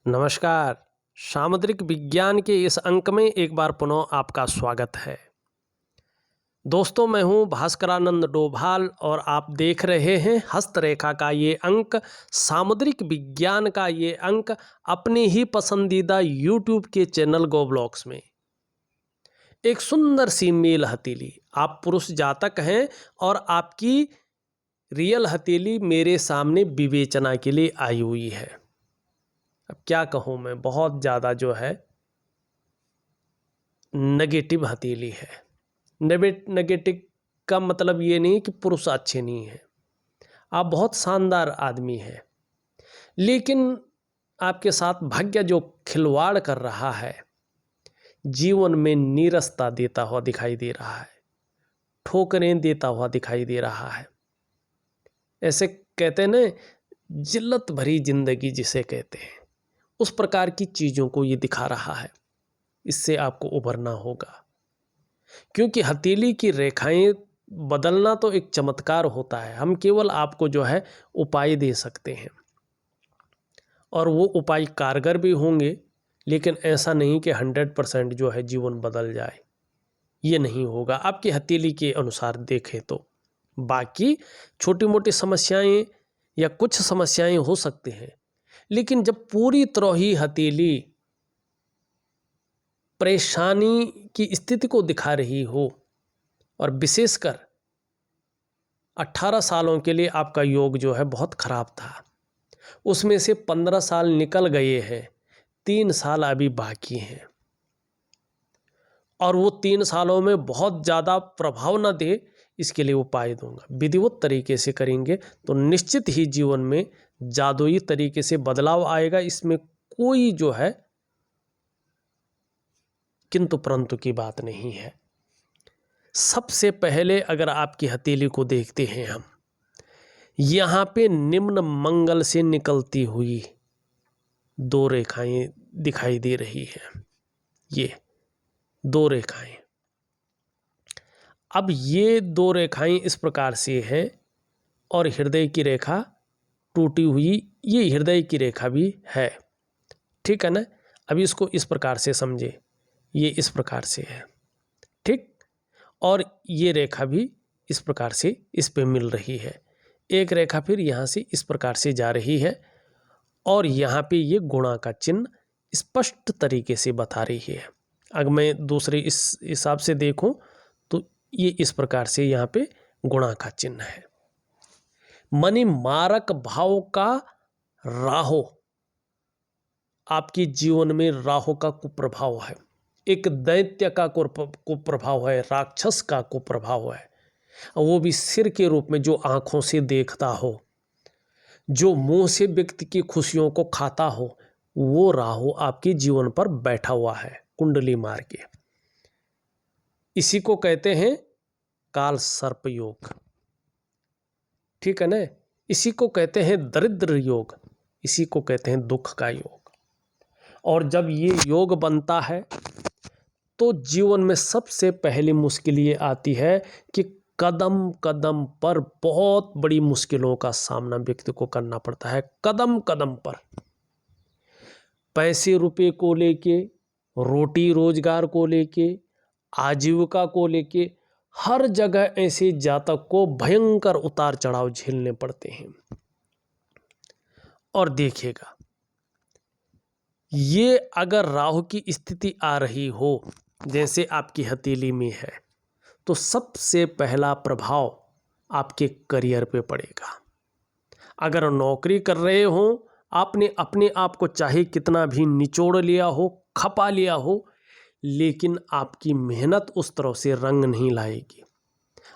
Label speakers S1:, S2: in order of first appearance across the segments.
S1: नमस्कार। सामुद्रिक विज्ञान के इस अंक में एक बार पुनः आपका स्वागत है। दोस्तों, मैं हूं भास्करानंद डोभाल और आप देख रहे हैं हस्तरेखा का ये अंक, सामुद्रिक विज्ञान का ये अंक अपने ही पसंदीदा यूट्यूब के चैनल गो ब्लॉग्स में। एक सुंदर सी मेल हथेली, आप पुरुष जातक हैं और आपकी रियल हथेली मेरे सामने विवेचना के लिए आई हुई है। अब क्या कहूँ मैं, बहुत ज़्यादा जो है नेगेटिव हथेली है। नेगेटिव का मतलब ये नहीं कि पुरुष अच्छे नहीं हैं, आप बहुत शानदार आदमी हैं, लेकिन आपके साथ भाग्य जो खिलवाड़ कर रहा है, जीवन में नीरसता देता हुआ दिखाई दे रहा है, ठोकरें देता हुआ दिखाई दे रहा है। ऐसे कहते हैं ना, जिल्लत भरी जिंदगी जिसे कहते हैं, उस प्रकार की चीज़ों को ये दिखा रहा है। इससे आपको उभरना होगा, क्योंकि हथेली की रेखाएं बदलना तो एक चमत्कार होता है। हम केवल आपको जो है उपाय दे सकते हैं और वो उपाय कारगर भी होंगे, लेकिन ऐसा नहीं कि 100% जो है जीवन बदल जाए, ये नहीं होगा आपकी हथेली के अनुसार देखें तो। बाकी छोटी मोटी समस्याएं या कुछ समस्याएं हो सकती हैं, लेकिन जब पूरी तरह ही हथेली परेशानी की स्थिति को दिखा रही हो, और विशेषकर 18 सालों के लिए आपका योग जो है बहुत खराब था, उसमें से 15 साल निकल गए हैं, 3 साल अभी बाकी हैं, और वो 3 सालों में बहुत ज़्यादा प्रभाव न दे, इसके लिए उपाय दूंगा। विधिवत तरीके से करेंगे तो निश्चित ही जीवन में जादुई तरीके से बदलाव आएगा। इसमें कोई जो है किंतु परंतु की बात नहीं है। सबसे पहले अगर आपकी हथेली को देखते हैं हम, यहाँ पे निम्न मंगल से निकलती हुई 2 रेखाएं दिखाई दे रही हैं। ये 2 रेखाएं, अब ये 2 रेखाएं इस प्रकार से हैं, और हृदय की रेखा टूटी हुई, ये हृदय की रेखा भी है, ठीक है ना। अभी इसको इस प्रकार से समझे, ये इस प्रकार से है, ठीक, और ये रेखा भी इस प्रकार से इस पे मिल रही है। एक रेखा फिर यहाँ से इस प्रकार से जा रही है, और यहाँ पे ये गुणा का चिन्ह स्पष्ट तरीके से बता रही है। अगर मैं दूसरे इस हिसाब से देखूं तो ये इस प्रकार से यहाँ पे गुणा का चिन्ह है। मनि मारक भाव का राहु, आपके जीवन में राहु का कुप्रभाव है, एक दैत्य का कुप्रभाव है, राक्षस का कुप्रभाव है, वो भी सिर के रूप में, जो आंखों से देखता हो, जो मुंह से व्यक्ति की खुशियों को खाता हो, वो राहु आपके जीवन पर बैठा हुआ है कुंडली मार के। इसी को कहते हैं काल सर्प योग, ठीक है ना। इसी को कहते हैं दरिद्र योग, इसी को कहते हैं दुख का योग। और जब ये योग बनता है तो जीवन में सबसे पहली मुश्किल ये आती है कि कदम कदम पर बहुत बड़ी मुश्किलों का सामना व्यक्ति को करना पड़ता है। कदम कदम पर पैसे रुपए को लेके, रोटी रोजगार को लेके, आजीविका को लेके, हर जगह ऐसे जातक को भयंकर उतार चढ़ाव झेलने पड़ते हैं। और देखिएगा, ये अगर राहु की स्थिति आ रही हो जैसे आपकी हथेली में है, तो सबसे पहला प्रभाव आपके करियर पे पड़ेगा। अगर नौकरी कर रहे हो, आपने अपने आप को चाहे कितना भी निचोड़ लिया हो, खपा लिया हो, लेकिन आपकी मेहनत उस तरह से रंग नहीं लाएगी।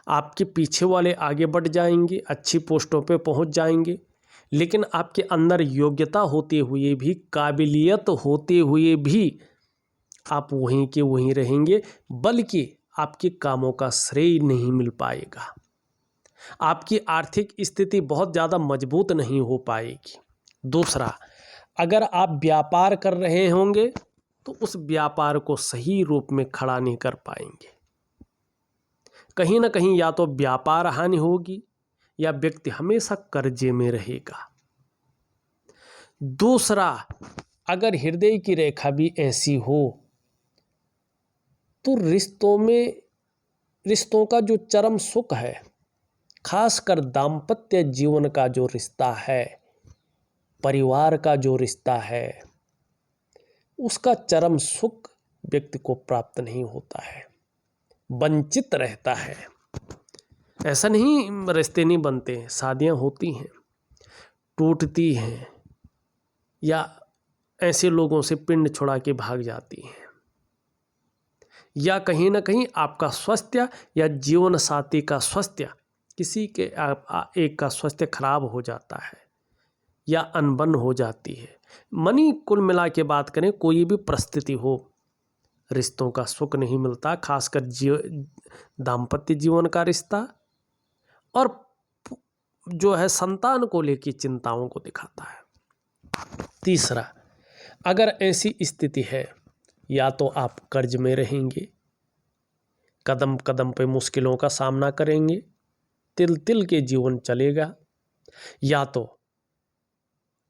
S1: आपके पीछे वाले आगे बढ़ जाएंगे, अच्छी पोस्टों पे पहुंच जाएंगे, लेकिन आपके अंदर योग्यता होते हुए भी, काबिलियत होते हुए भी आप वहीं के वहीं रहेंगे, बल्कि आपके कामों का श्रेय नहीं मिल पाएगा। आपकी आर्थिक स्थिति बहुत ज़्यादा मजबूत नहीं हो पाएगी। दूसरा, अगर आप व्यापार कर रहे होंगे तो उस व्यापार को सही रूप में खड़ा नहीं कर पाएंगे। कहीं ना कहीं या तो व्यापार हानि होगी, या व्यक्ति हमेशा कर्जे में रहेगा। दूसरा, अगर हृदय की रेखा भी ऐसी हो तो रिश्तों का जो चरम सुख है, खासकर दाम्पत्य जीवन का जो रिश्ता है, परिवार का जो रिश्ता है, उसका चरम सुख व्यक्ति को प्राप्त नहीं होता है, वंचित रहता है। ऐसा नहीं रिश्ते नहीं बनते, शादियां होती हैं, टूटती हैं, या ऐसे लोगों से पिंड छुड़ा के भाग जाती हैं, या कहीं ना कहीं आपका स्वास्थ्य या जीवन साथी का स्वास्थ्य, किसी के एक का स्वास्थ्य खराब हो जाता है या अनबन हो जाती है। मनी कुल मिला के बात करें, कोई भी परिस्थिति हो, रिश्तों का सुख नहीं मिलता, खासकर दाम्पत्य जीवन का रिश्ता, और जो है संतान को लेकर चिंताओं को दिखाता है। तीसरा, अगर ऐसी स्थिति है, या तो आप कर्ज में रहेंगे, कदम कदम पे मुश्किलों का सामना करेंगे, तिल तिल के जीवन चलेगा, या तो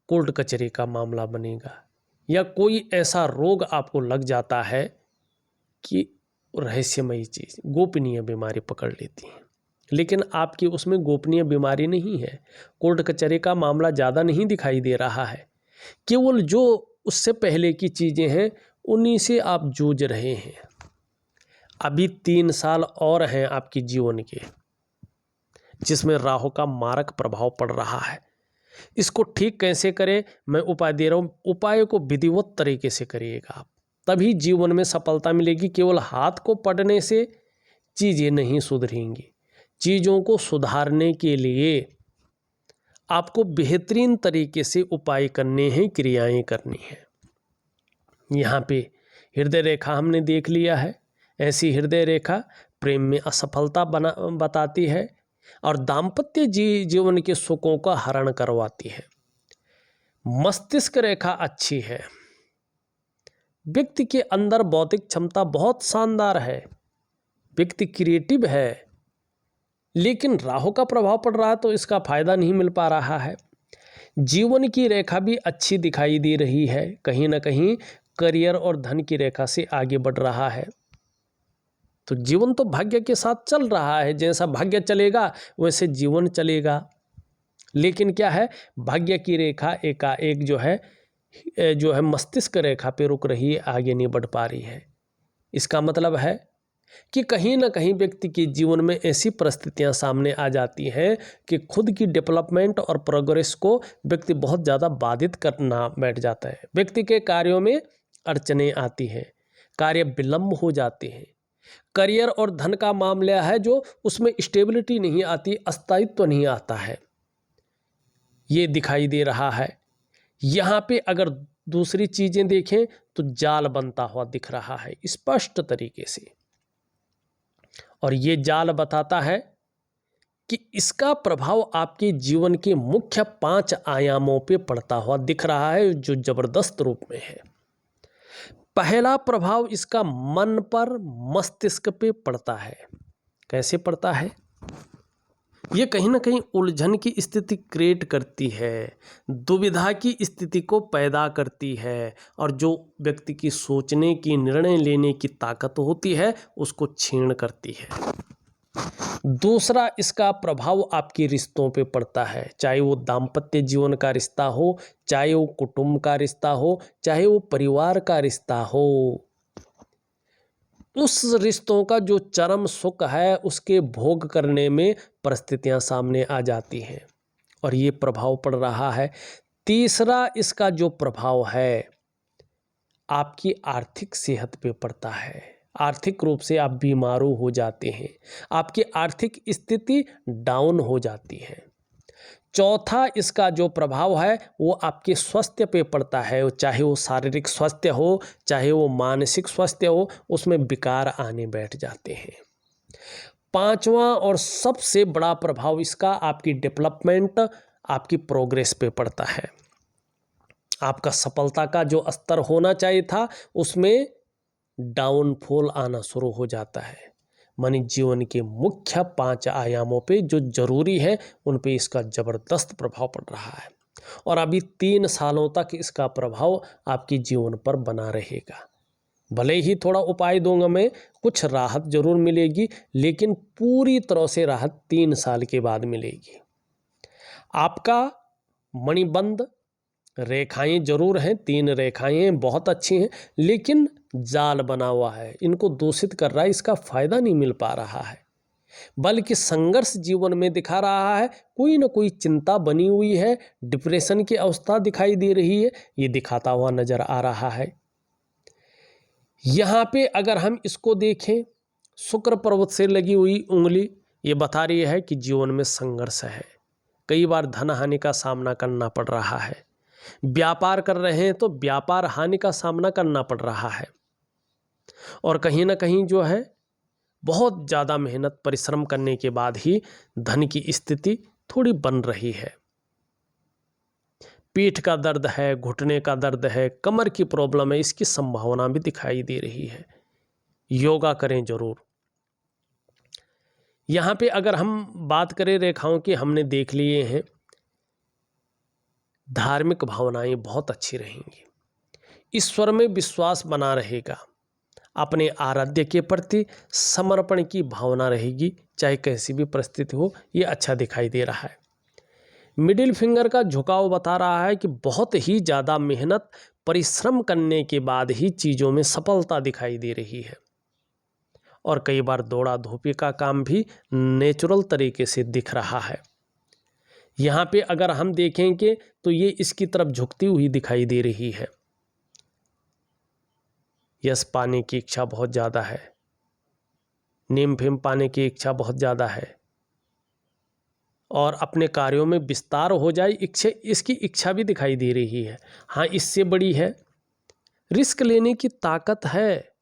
S1: कोर्ट कचहरी का मामला बनेगा, या कोई ऐसा रोग आपको लग जाता है कि रहस्यमयी चीज़, गोपनीय बीमारी पकड़ लेती है, लेकिन आपकी उसमें गोपनीय बीमारी नहीं है, कोर्ट कचहरी का मामला ज़्यादा नहीं दिखाई दे रहा है, केवल जो उससे पहले की चीज़ें हैं उन्हीं से आप जूझ रहे हैं। अभी 3 साल और हैं आपके जीवन के, जिसमें राहु का मारक प्रभाव पड़ रहा है। इसको ठीक कैसे करें, मैं उपाय दे रहा हूँ। उपाय को विधिवत तरीके से करिएगा आप, तभी जीवन में सफलता मिलेगी। केवल हाथ को पढ़ने से चीज़ें नहीं सुधरेंगी। चीज़ों को सुधारने के लिए आपको बेहतरीन तरीके से उपाय करने हैं, क्रियाएं करनी हैं। यहाँ पे हृदय रेखा हमने देख लिया है। ऐसी हृदय रेखा प्रेम में असफलता बताती है और दाम्पत्य जीवन के सुखों का हरण करवाती है। मस्तिष्क रेखा अच्छी है, व्यक्ति के अंदर बौद्धिक क्षमता बहुत शानदार है, व्यक्ति क्रिएटिव है, लेकिन राहु का प्रभाव पड़ रहा है तो इसका फायदा नहीं मिल पा रहा है। जीवन की रेखा भी अच्छी दिखाई दे रही है, कहीं ना कहीं करियर और धन की रेखा से आगे बढ़ रहा है। तो जीवन तो भाग्य के साथ चल रहा है, जैसा भाग्य चलेगा वैसे जीवन चलेगा। लेकिन क्या है, भाग्य की रेखा एकाएक जो है मस्तिष्क रेखा पे रुक रही है, आगे नहीं बढ़ पा रही है। इसका मतलब है कि कहीं ना कहीं व्यक्ति के जीवन में ऐसी परिस्थितियां सामने आ जाती हैं कि खुद की डेवलपमेंट और प्रोग्रेस को व्यक्ति बहुत ज़्यादा बाधित करना बैठ जाता है। व्यक्ति के कार्यों में अड़चनें आती हैं, कार्य विलंब हो जाते हैं। करियर और धन का मामला है जो उसमें स्टेबिलिटी नहीं आती, अस्थायित्व नहीं आता है, ये दिखाई दे रहा है। यहाँ पे अगर दूसरी चीज़ें देखें तो जाल बनता हुआ दिख रहा है स्पष्ट तरीके से, और ये जाल बताता है कि इसका प्रभाव आपके जीवन के मुख्य 5 आयामों पे पड़ता हुआ दिख रहा है, जो जबरदस्त रूप में है। पहला प्रभाव इसका मन पर, मस्तिष्क पे पड़ता है। कैसे पड़ता है? ये कहीं ना कहीं उलझन की स्थिति क्रिएट करती है, दुविधा की स्थिति को पैदा करती है, और जो व्यक्ति की सोचने की, निर्णय लेने की ताकत होती है उसको क्षीण करती है। दूसरा इसका प्रभाव आपके रिश्तों पे पड़ता है, चाहे वो दाम्पत्य जीवन का रिश्ता हो, चाहे वो कुटुंब का रिश्ता हो, चाहे वो परिवार का रिश्ता हो। उस रिश्तों का जो चरम सुख है उसके भोग करने में परिस्थितियां सामने आ जाती हैं, और ये प्रभाव पड़ रहा है। तीसरा इसका जो प्रभाव है आपकी आर्थिक सेहत पे पड़ता है। आर्थिक रूप से आप बीमारू हो जाते हैं, आपकी आर्थिक स्थिति डाउन हो जाती है। चौथा इसका जो प्रभाव है वो आपके स्वास्थ्य पे पड़ता है, चाहे वो शारीरिक स्वास्थ्य हो, चाहे वो मानसिक स्वास्थ्य हो, उसमें विकार आने बैठ जाते हैं। पांचवा और सबसे बड़ा प्रभाव इसका आपकी डेवलपमेंट, आपकी प्रोग्रेस पे पड़ता है। आपका सफलता का जो स्तर होना चाहिए था उसमें डाउनफॉल आना शुरू हो जाता है। मानी जीवन के मुख्य 5 आयामों पे जो जरूरी है उन पे इसका जबरदस्त प्रभाव पड़ रहा है। और अभी 3 सालों तक इसका प्रभाव आपके जीवन पर बना रहेगा। भले ही थोड़ा उपाय दूंगा मैं, कुछ राहत जरूर मिलेगी, लेकिन पूरी तरह से राहत 3 साल के बाद मिलेगी। आपका मणिबंध रेखाएं जरूर हैं, 3 रेखाएं बहुत अच्छी हैं, लेकिन जाल बना हुआ है, इनको दूषित कर रहा है, इसका फायदा नहीं मिल पा रहा है, बल्कि संघर्ष जीवन में दिखा रहा है। कोई ना कोई चिंता बनी हुई है, डिप्रेशन की अवस्था दिखाई दे रही है, ये दिखाता हुआ नजर आ रहा है। यहाँ पे अगर हम इसको देखें, शुक्र पर्वत से लगी हुई उंगली ये बता रही है कि जीवन में संघर्ष है, कई बार धन हानि का सामना करना पड़ रहा है। व्यापार कर रहे हैं तो व्यापार हानि का सामना करना पड़ रहा है, और कहीं ना कहीं जो है बहुत ज़्यादा मेहनत परिश्रम करने के बाद ही धन की स्थिति थोड़ी बन रही है। पीठ का दर्द है, घुटने का दर्द है, कमर की प्रॉब्लम है, इसकी संभावना भी दिखाई दे रही है। योगा करें जरूर। यहाँ पे अगर हम बात करें रेखाओं की, हमने देख लिए हैं, धार्मिक भावनाएं बहुत अच्छी रहेंगी, ईश्वर में विश्वास बना रहेगा, अपने आराध्य के प्रति समर्पण की भावना रहेगी, चाहे कैसी भी परिस्थिति हो, ये अच्छा दिखाई दे रहा है। मिडिल फिंगर का झुकाव बता रहा है कि बहुत ही ज़्यादा मेहनत परिश्रम करने के बाद ही चीज़ों में सफलता दिखाई दे रही है, और कई बार दौड़ा धूपी का काम भी नेचुरल तरीके से दिख रहा है। यहाँ पे अगर हम देखेंगे तो ये इसकी तरफ झुकती हुई दिखाई दे रही है। यश पाने की इच्छा बहुत ज़्यादा है, नीम फेम पाने की इच्छा बहुत ज़्यादा है, और अपने कार्यों में विस्तार हो जाए इच्छा, इसकी इच्छा भी दिखाई दे रही है। हाँ, इससे बड़ी है, रिस्क लेने की ताकत है,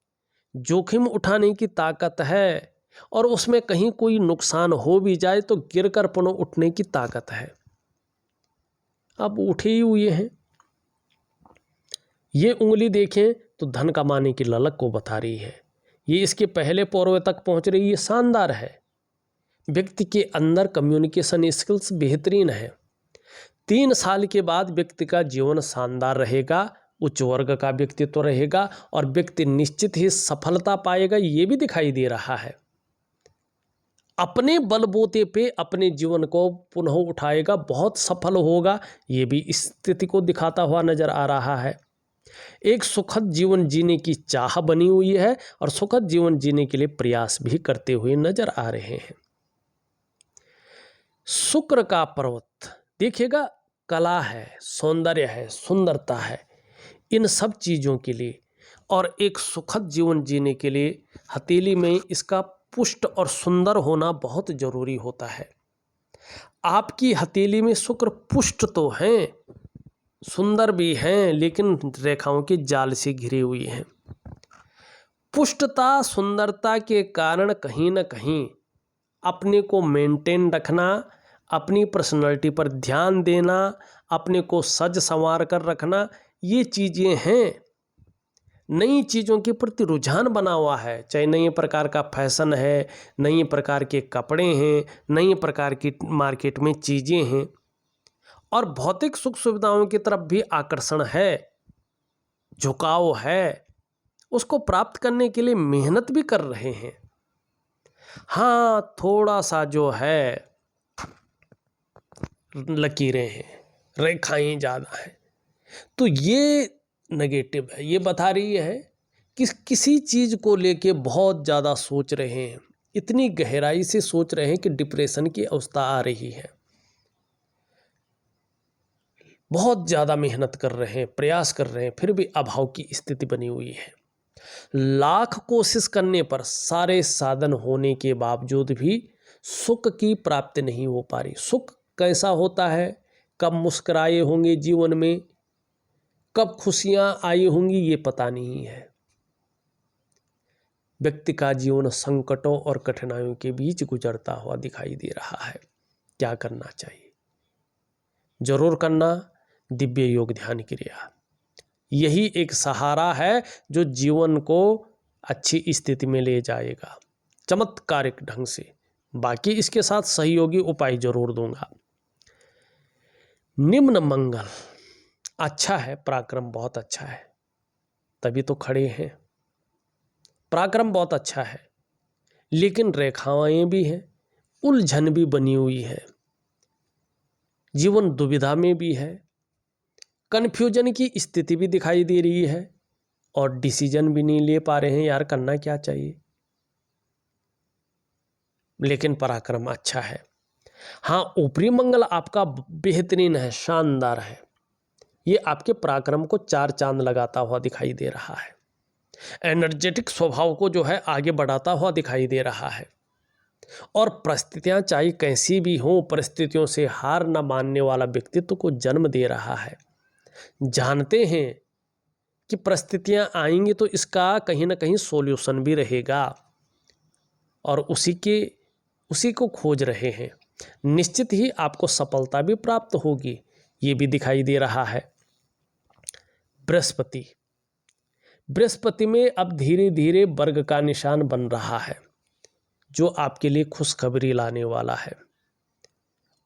S1: जोखिम उठाने की ताकत है, और उसमें कहीं कोई नुकसान हो भी जाए तो गिरकर पुनः उठने की ताकत है। अब उठे ही हुए हैं। ये उंगली देखें तो धन कमाने की ललक को बता रही है, ये इसके पहले पौरवे तक पहुंच रही है, शानदार है। व्यक्ति के अंदर कम्युनिकेशन स्किल्स बेहतरीन है। 3 साल के बाद व्यक्ति का जीवन शानदार रहेगा, उच्च वर्ग का व्यक्तित्व रहेगा, और व्यक्ति निश्चित ही सफलता पाएगा, ये भी दिखाई दे रहा है। अपने बलबूते पे अपने जीवन को पुनः उठाएगा, बहुत सफल होगा, ये भी इस स्थिति को दिखाता हुआ नजर आ रहा है। एक सुखद जीवन जीने की चाह बनी हुई है, और सुखद जीवन जीने के लिए प्रयास भी करते हुए नजर आ रहे हैं। शुक्र का पर्वत देखिएगा, कला है, सौंदर्य है, सुंदरता है, इन सब चीज़ों के लिए और एक सुखद जीवन जीने के लिए हथेली में इसका पुष्ट और सुंदर होना बहुत जरूरी होता है। आपकी हथेली में शुक्र पुष्ट तो हैं, सुंदर भी हैं, लेकिन रेखाओं के जाल से घिरे हुए हैं। पुष्टता सुंदरता के कारण कहीं ना कहीं अपने को मेंटेन रखना, अपनी पर्सनालिटी पर ध्यान देना, अपने को सज संवार कर रखना, ये चीज़ें हैं। नई चीज़ों के प्रति रुझान बना हुआ है, चाहे नए प्रकार का फैशन है, नए प्रकार के कपड़े हैं, नए प्रकार की मार्केट में चीज़ें हैं, और भौतिक सुख सुविधाओं की तरफ भी आकर्षण है, झुकाव है, उसको प्राप्त करने के लिए मेहनत भी कर रहे हैं। हाँ, थोड़ा सा जो है लकीरें हैं, रेखाएं ज़्यादा हैं, तो ये नेगेटिव है। ये बता रही है कि किसी चीज़ को लेके बहुत ज़्यादा सोच रहे हैं, इतनी गहराई से सोच रहे हैं कि डिप्रेशन की अवस्था आ रही है। बहुत ज़्यादा मेहनत कर रहे हैं, प्रयास कर रहे हैं, फिर भी अभाव की स्थिति बनी हुई है। लाख कोशिश करने पर, सारे साधन होने के बावजूद भी सुख की प्राप्ति नहीं हो पा रही। सुख कैसा होता है, कब मुस्कुराए होंगे जीवन में, कब खुशियां आई होंगी, ये पता नहीं है। व्यक्ति का जीवन संकटों और कठिनाइयों के बीच गुजरता हुआ दिखाई दे रहा है। क्या करना चाहिए? जरूर करना दिव्य योग ध्यान क्रिया। यही एक सहारा है जो जीवन को अच्छी स्थिति में ले जाएगा चमत्कारिक ढंग से। बाकी इसके साथ सहयोगी उपाय जरूर दूंगा। निम्न मंगल अच्छा है, पराक्रम बहुत अच्छा है, तभी तो खड़े हैं। पराक्रम बहुत अच्छा है, लेकिन रेखाएं भी हैं, उलझन भी बनी हुई है, जीवन दुविधा में भी है, कन्फ्यूजन की स्थिति भी दिखाई दे रही है और डिसीजन भी नहीं ले पा रहे हैं यार करना क्या चाहिए। लेकिन पराक्रम अच्छा है। हाँ, ऊपरी मंगल आपका बेहतरीन है, शानदार है, ये आपके पराक्रम को 4 चांद लगाता हुआ दिखाई दे रहा है। एनर्जेटिक स्वभाव को जो है आगे बढ़ाता हुआ दिखाई दे रहा है। और परिस्थितियां चाहे कैसी भी हों, परिस्थितियों से हार न मानने वाला व्यक्तित्व को जन्म दे रहा है। जानते हैं कि परिस्थितियां आएंगी तो इसका कहीं ना कहीं सॉल्यूशन भी रहेगा और उसी को खोज रहे हैं। निश्चित ही आपको सफलता भी प्राप्त होगी, ये भी दिखाई दे रहा है। बृहस्पति में अब धीरे धीरे वर्ग का निशान बन रहा है, जो आपके लिए खुशखबरी लाने वाला है।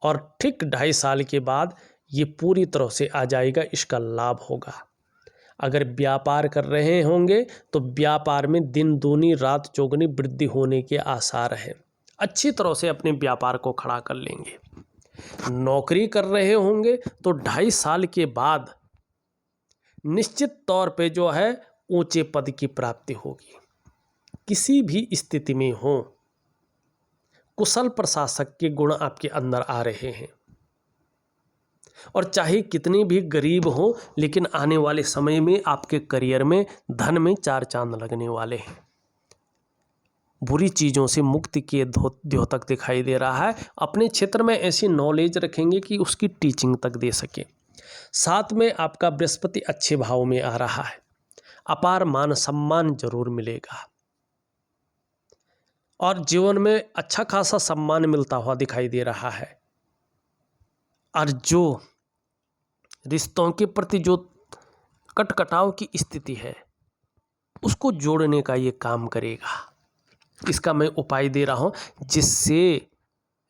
S1: और ठीक 2.5 साल के बाद ये पूरी तरह से आ जाएगा, इसका लाभ होगा। अगर व्यापार कर रहे होंगे तो व्यापार में दिन दूनी रात चौगुनी वृद्धि होने के आसार हैं, अच्छी तरह से अपने व्यापार को खड़ा कर लेंगे। नौकरी कर रहे होंगे तो 2.5 साल के बाद निश्चित तौर पे जो है ऊंचे पद की प्राप्ति होगी। किसी भी स्थिति में हो, कुशल प्रशासक के गुण आपके अंदर आ रहे हैं। और चाहे कितनी भी गरीब हो, लेकिन आने वाले समय में आपके करियर में धन में 4 चांद लगने वाले हैं। बुरी चीज़ों से मुक्ति के द्योतक दिखाई दे रहा है। अपने क्षेत्र में ऐसी नॉलेज रखेंगे कि उसकी टीचिंग तक दे सके। साथ में आपका बृहस्पति अच्छे भाव में आ रहा है, अपार मान सम्मान जरूर मिलेगा और जीवन में अच्छा खासा सम्मान मिलता हुआ दिखाई दे रहा है। और जो रिश्तों के प्रति जो कटकटाव की स्थिति है उसको जोड़ने का ये काम करेगा। इसका मैं उपाय दे रहा हूँ, जिससे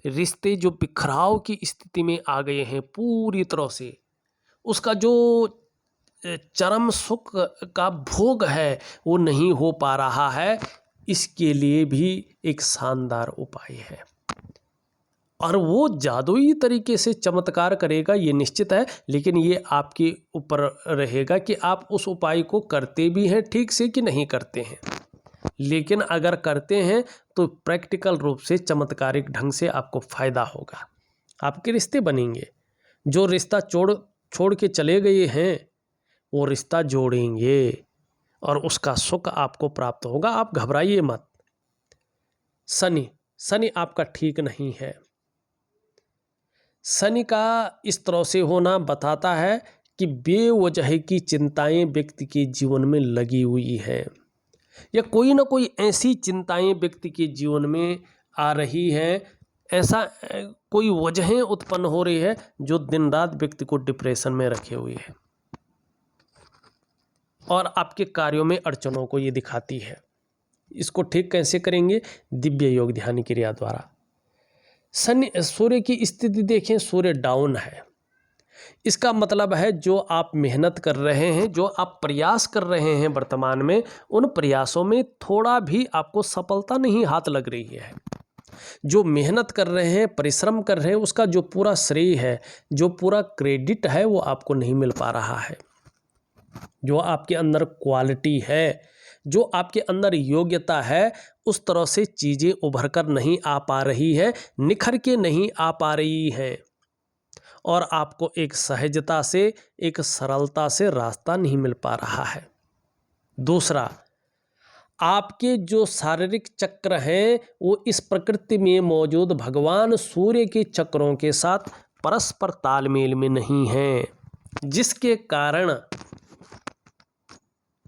S1: रिश्ते जो बिखराव की स्थिति में आ गए हैं पूरी तरह से, उसका जो चरम सुख का भोग है वो नहीं हो पा रहा है। इसके लिए भी एक शानदार उपाय है और वो जादुई तरीके से चमत्कार करेगा, ये निश्चित है। लेकिन ये आपके ऊपर रहेगा कि आप उस उपाय को करते भी हैं ठीक से कि नहीं करते हैं। लेकिन अगर करते हैं तो प्रैक्टिकल रूप से चमत्कारिक ढंग से आपको फायदा होगा, आपके रिश्ते बनेंगे। जो रिश्ता छोड़ के चले गए हैं वो रिश्ता जोड़ेंगे और उसका सुख आपको प्राप्त होगा। आप घबराइए मत। शनि आपका ठीक नहीं है। शनि का इस तरह से होना बताता है कि बेवजह की चिंताएं व्यक्ति के जीवन में लगी हुई हैं, या कोई ना कोई ऐसी चिंताएं व्यक्ति के जीवन में आ रही हैं, ऐसा कोई वजहें उत्पन्न हो रही है जो दिन रात व्यक्ति को डिप्रेशन में रखे हुए है और आपके कार्यों में अड़चनों को ये दिखाती है। इसको ठीक कैसे करेंगे? दिव्य योग ध्यान क्रिया द्वारा। सूर्य की स्थिति देखें, सूर्य डाउन है। इसका मतलब है जो आप मेहनत कर रहे हैं, जो आप प्रयास कर रहे हैं वर्तमान में, उन प्रयासों में थोड़ा भी आपको सफलता नहीं हाथ लग रही है। जो मेहनत कर रहे हैं, परिश्रम कर रहे हैं, उसका जो पूरा श्रेय है, जो पूरा क्रेडिट है, वो आपको नहीं मिल पा रहा है। जो आपके अंदर क्वालिटी है, जो आपके अंदर योग्यता है, उस तरह से चीज़ें उभर कर नहीं आ पा रही है, निखर के नहीं आ पा रही है और आपको एक सहजता से, एक सरलता से रास्ता नहीं मिल पा रहा है। दूसरा, आपके जो शारीरिक चक्र हैं वो इस प्रकृति में मौजूद भगवान सूर्य के चक्रों के साथ परस्पर तालमेल में नहीं हैं, जिसके कारण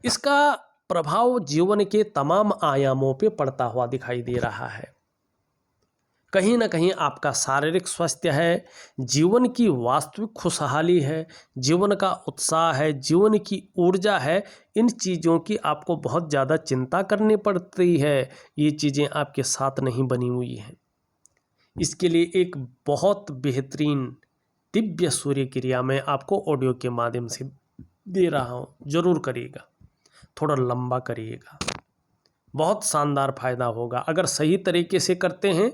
S1: इसका प्रभाव जीवन के तमाम आयामों पे पड़ता हुआ दिखाई दे रहा है। कहीं ना कहीं आपका शारीरिक स्वास्थ्य है, जीवन की वास्तविक खुशहाली है, जीवन का उत्साह है, जीवन की ऊर्जा है, इन चीज़ों की आपको बहुत ज़्यादा चिंता करनी पड़ती है। ये चीज़ें आपके साथ नहीं बनी हुई हैं। इसके लिए एक बहुत बेहतरीन दिव्य सूर्य क्रिया मैं आपको ऑडियो के माध्यम से दे रहा हूँ, जरूर करिएगा, थोड़ा लंबा करिएगा, बहुत शानदार फायदा होगा। अगर सही तरीके से करते हैं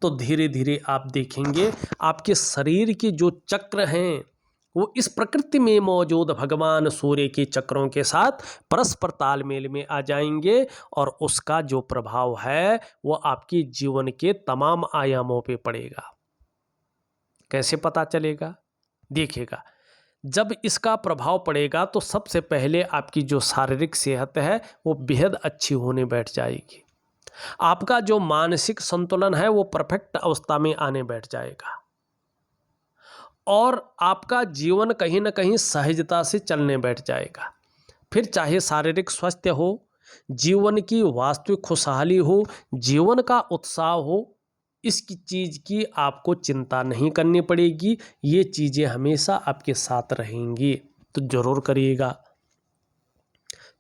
S1: तो धीरे धीरे आप देखेंगे आपके शरीर के जो चक्र हैं वो इस प्रकृति में मौजूद भगवान सूर्य के चक्रों के साथ परस्पर तालमेल में आ जाएंगे और उसका जो प्रभाव है वो आपके जीवन के तमाम आयामों पे पड़ेगा। कैसे पता चलेगा? देखिएगा, जब इसका प्रभाव पड़ेगा तो सबसे पहले आपकी जो शारीरिक सेहत है वो बेहद अच्छी होने बैठ जाएगी। आपका जो मानसिक संतुलन है वो परफेक्ट अवस्था में आने बैठ जाएगा और आपका जीवन कहीं ना कहीं सहजता से चलने बैठ जाएगा। फिर चाहे शारीरिक स्वास्थ्य हो, जीवन की वास्तविक खुशहाली हो, जीवन का उत्साह हो, इसकी चीज़ की आपको चिंता नहीं करनी पड़ेगी। ये चीज़ें हमेशा आपके साथ रहेंगी, तो ज़रूर करिएगा।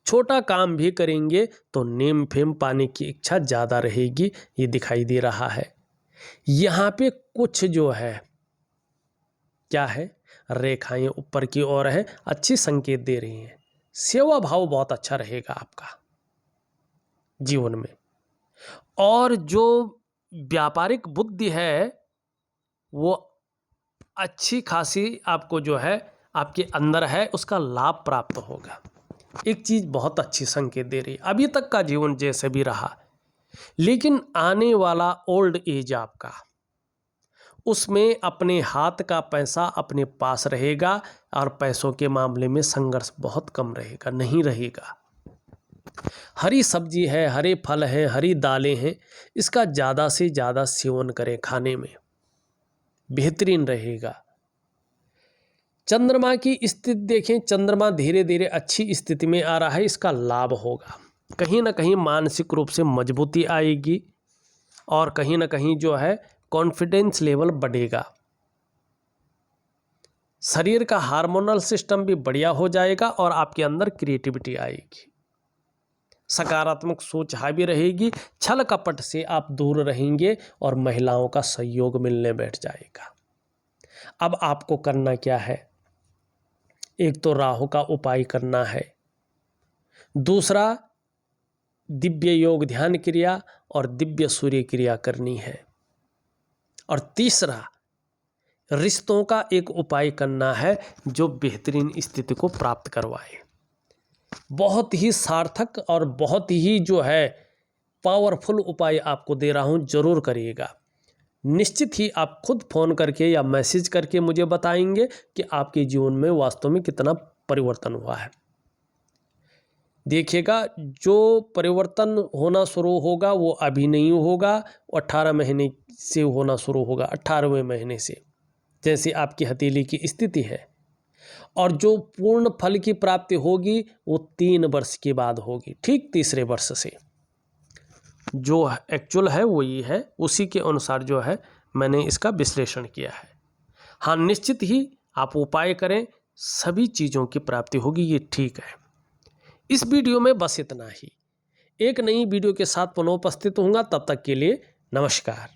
S1: छोटा काम भी करेंगे तो नेम फेम पाने की इच्छा ज़्यादा रहेगी, ये दिखाई दे रहा है। यहाँ पे कुछ जो है क्या है, रेखाएं ऊपर की ओर है, अच्छी संकेत दे रही हैं। सेवा भाव बहुत अच्छा रहेगा आपका जीवन में, और जो व्यापारिक बुद्धि है वो अच्छी खासी आपको जो है आपके अंदर है, उसका लाभ प्राप्त होगा। एक चीज़ बहुत अच्छी संकेत दे रही है, अभी तक का जीवन जैसे भी रहा, लेकिन आने वाला ओल्ड एज आपका, उसमें अपने हाथ का पैसा अपने पास रहेगा और पैसों के मामले में संघर्ष बहुत कम रहेगा, नहीं रहेगा। हरी सब्जी है, हरे फल हैं, हरी दालें हैं, इसका ज़्यादा से ज़्यादा सेवन करें, खाने में बेहतरीन रहेगा। चंद्रमा की स्थिति देखें, चंद्रमा धीरे धीरे अच्छी स्थिति में आ रहा है, इसका लाभ होगा। कहीं ना कहीं मानसिक रूप से मजबूती आएगी और कहीं ना कहीं जो है कॉन्फिडेंस लेवल बढ़ेगा। शरीर का हार्मोनल सिस्टम भी बढ़िया हो जाएगा और आपके अंदर क्रिएटिविटी आएगी, सकारात्मक सोच हावी रहेगी, छल कपट से आप दूर रहेंगे और महिलाओं का सहयोग मिलने बैठ जाएगा। अब आपको करना क्या है? एक तो राहु का उपाय करना है, दूसरा दिव्य योग ध्यान क्रिया और दिव्य सूर्य क्रिया करनी है, और तीसरा रिश्तों का एक उपाय करना है जो बेहतरीन स्थिति को प्राप्त करवाए। बहुत ही सार्थक और बहुत ही जो है पावरफुल उपाय आपको दे रहा हूँ, जरूर करिएगा। निश्चित ही आप खुद फ़ोन करके या मैसेज करके मुझे बताएंगे कि आपके जीवन में वास्तव में कितना परिवर्तन हुआ है। देखिएगा, जो परिवर्तन होना शुरू होगा वो अभी नहीं होगा, 18 महीने से होना शुरू होगा, 18वें महीने से, जैसे आपकी हथेली की स्थिति है। और जो पूर्ण फल की प्राप्ति होगी वो 3 वर्ष के बाद होगी, ठीक तीसरे वर्ष से। जो एक्चुअल है वही है, उसी के अनुसार जो है मैंने इसका विश्लेषण किया है। हाँ, निश्चित ही आप उपाय करें, सभी चीज़ों की प्राप्ति होगी, ये ठीक है। इस वीडियो में बस इतना ही। एक नई वीडियो के साथ पुनः उपस्थित होऊंगा, तब तक के लिए नमस्कार।